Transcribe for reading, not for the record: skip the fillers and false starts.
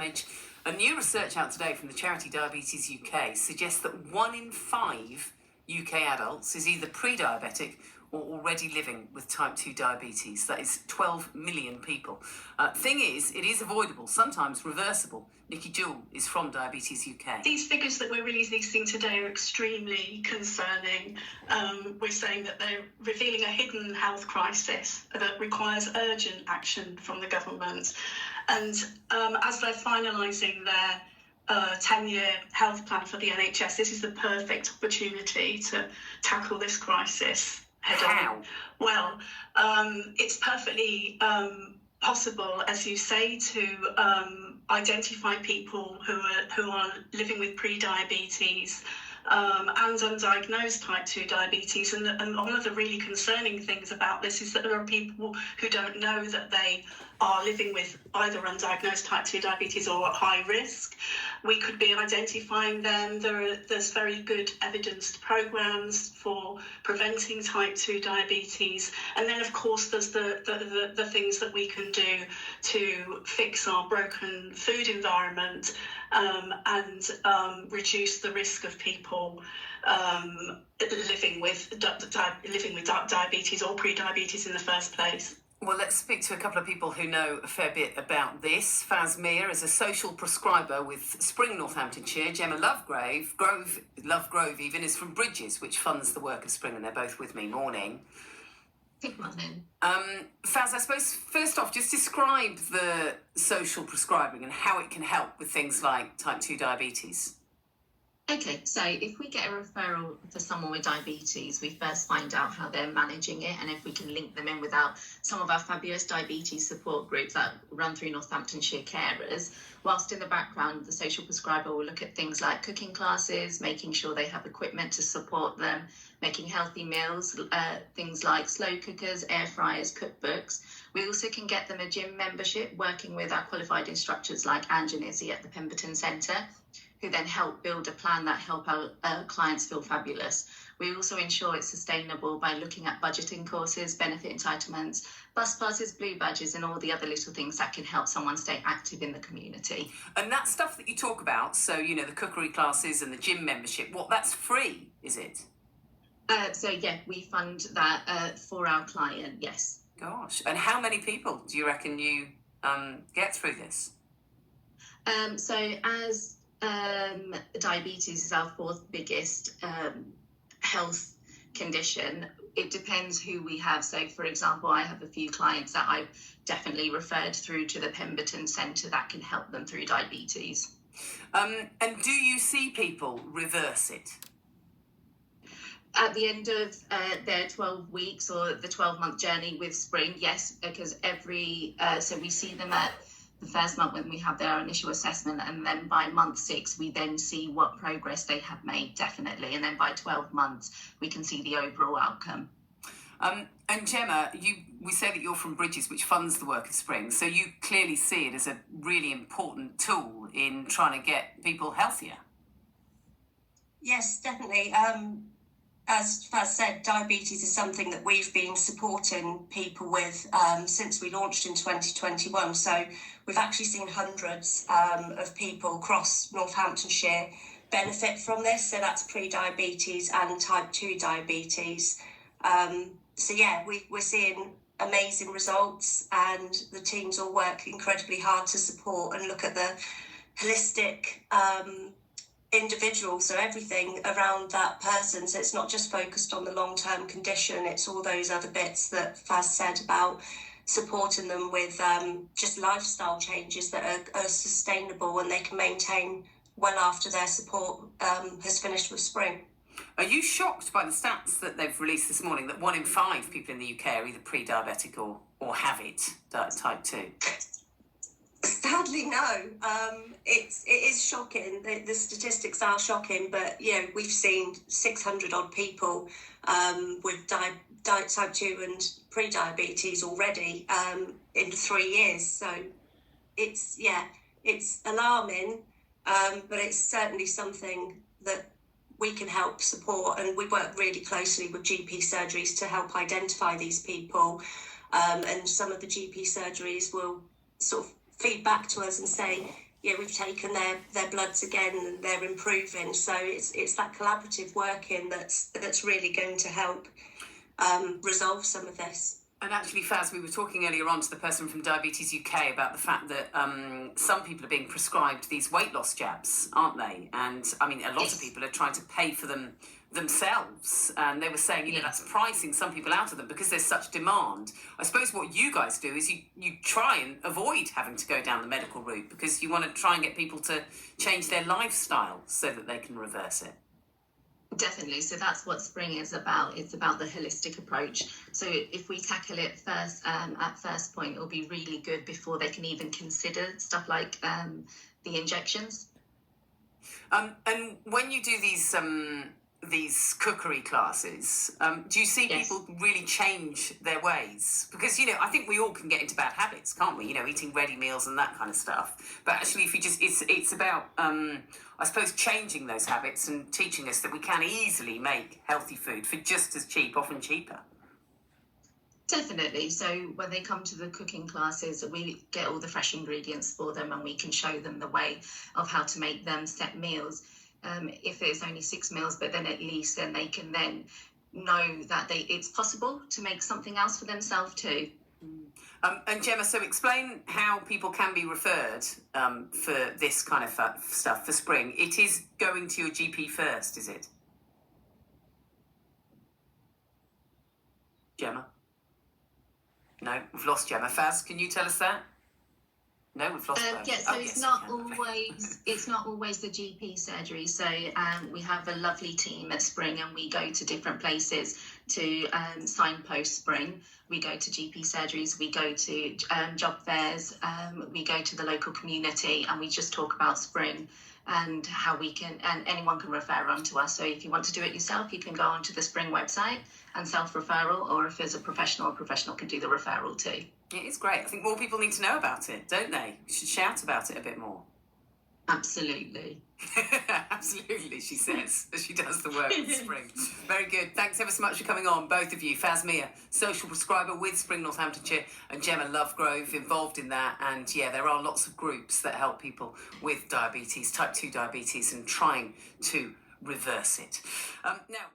damage. A new research out today from the charity Diabetes UK suggests that 1 in 5 UK adults is either pre-diabetic or already living with type 2 diabetes. That is 12 million people. Thing is, it is avoidable, sometimes reversible. Nikki Jewell is from Diabetes UK. These figures that we're releasing today are extremely concerning. We're saying that they're revealing a hidden health crisis that requires urgent action from the government. And as they're finalising their 10-year health plan for the NHS, this is the perfect opportunity to tackle this crisis head on. Well, it's perfectly possible, as you say, to identify people who are living with pre-diabetes and undiagnosed type 2 diabetes. And one of the really concerning things about this is that there are people who don't know that they are living with either undiagnosed type 2 diabetes or at high risk. We could be identifying them. There's very good evidenced programs for preventing type 2 diabetes. And then, of course, there's the things that we can do to fix our broken food environment and reduce the risk of people living with diabetes or pre-diabetes in the first place. Well, let's speak to a couple of people who know a fair bit about this. Faz Mir is a social prescriber with Spring, Northamptonshire. Gemma Lovegrove even, is from Bridges, which funds the work of Spring, and they're both with me. Morning. Good morning. Faz, I suppose, first off, just describe the social prescribing and how it can help with things like type 2 diabetes. Okay, so if we get a referral for someone with diabetes, we first find out how they're managing it, and if we can link them in with some of our fabulous diabetes support groups that run through Northamptonshire carers, whilst in the background, the social prescriber will look at things like cooking classes, making sure they have equipment to support them, making healthy meals, things like slow cookers, air fryers, cookbooks. We also can get them a gym membership, working with our qualified instructors like Ange and Izzy at the Pemberton Centre, who then help build a plan that help our clients feel fabulous. We also ensure it's sustainable by looking at budgeting courses, benefit entitlements, bus passes, blue badges, and all the other little things that can help someone stay active in the community. And that stuff that you talk about, so, you know, the cookery classes and the gym membership, that's free, is it? So, yeah, we fund that for our client, yes. Gosh. And how many people do you reckon you get through this? So as diabetes is our fourth biggest health condition, it depends who we have. So, for example, I have a few clients that I've definitely referred through to the Pemberton Centre that can help them through diabetes. And do you see people reverse it? At the end of their 12 weeks or the 12-month journey with Spring, yes, because so we see them at the first month when we have their initial assessment, and then by month 6 we then see what progress they have made, definitely, and then by 12 months we can see the overall outcome. And Gemma, we say that you're from Bridges, which funds the work of Spring, so you clearly see it as a really important tool in trying to get people healthier. Yes, definitely. As Faz said, diabetes is something that we've been supporting people with since we launched in 2021. So we've actually seen hundreds of people across Northamptonshire benefit from this. So that's pre-diabetes and type 2 diabetes. So yeah, we're seeing amazing results, and the teams all work incredibly hard to support and look at the holistic individual, so everything around that person. So it's not just focused on the long-term condition, it's all those other bits that Faz said about supporting them with just lifestyle changes that are sustainable and they can maintain well after their support has finished with Spring. Are you shocked by the stats that they've released this morning, that 1 in 5 people in the UK are either pre-diabetic or have it, type 2? Sadly, no. It is shocking. The statistics are shocking, but we've seen 600 odd people with type 2 and pre-diabetes already in 3 years. So it's alarming, but it's certainly something that we can help support, and we work really closely with GP surgeries to help identify these people. And some of the GP surgeries will sort of feed back to us and say, we've taken their bloods again and they're improving. So it's that collaborative working that's really going to help resolve some of this. And actually, Faz, we were talking earlier on to the person from Diabetes UK about the fact that some people are being prescribed these weight loss jabs, aren't they? And I mean, a lot of people are trying to pay for them themselves. And they were saying, that's pricing some people out of them because there's such demand. I suppose what you guys do is you try and avoid having to go down the medical route because you want to try and get people to change their lifestyle so that they can reverse it. Definitely. So that's what Spring is about. It's about the holistic approach. So if we tackle it first, at first point, it'll be really good before they can even consider stuff like the injections. And when you do these cookery classes, do you see people really change their ways? Because, I think we all can get into bad habits, can't we? Eating ready meals and that kind of stuff. But actually, if you just, it's about, I suppose, changing those habits and teaching us that we can easily make healthy food for just as cheap, often cheaper. Definitely. So when they come to the cooking classes, we get all the fresh ingredients for them and we can show them the way of how to make them set meals. If it's only 6 meals, but then at least then they can then know that it's possible to make something else for themselves too. And Gemma, so explain how people can be referred for this kind of stuff for Spring. It is going to your GP first, is it? Gemma? No, we've lost Gemma. Faz, can you tell us that? No, we've lost her. So it's not always the GP surgery. So we have a lovely team at Spring and we go to different places to signpost Spring. We go to GP surgeries, we go to job fairs, we go to the local community and we just talk about Spring and how we can, and anyone can refer on to us. So if you want to do it yourself, you can go onto the Spring website and self-referral, or if there's a professional can do the referral too. It is great. I think more people need to know about it, don't they? We should shout about it a bit more. Absolutely. Absolutely, she says, as she does the work with Spring. Very good. Thanks ever so much for coming on, both of you. Faz Mia, social prescriber with Spring Northamptonshire, and Gemma Lovegrove, involved in that. And there are lots of groups that help people with diabetes, type 2 diabetes, and trying to reverse it. Now.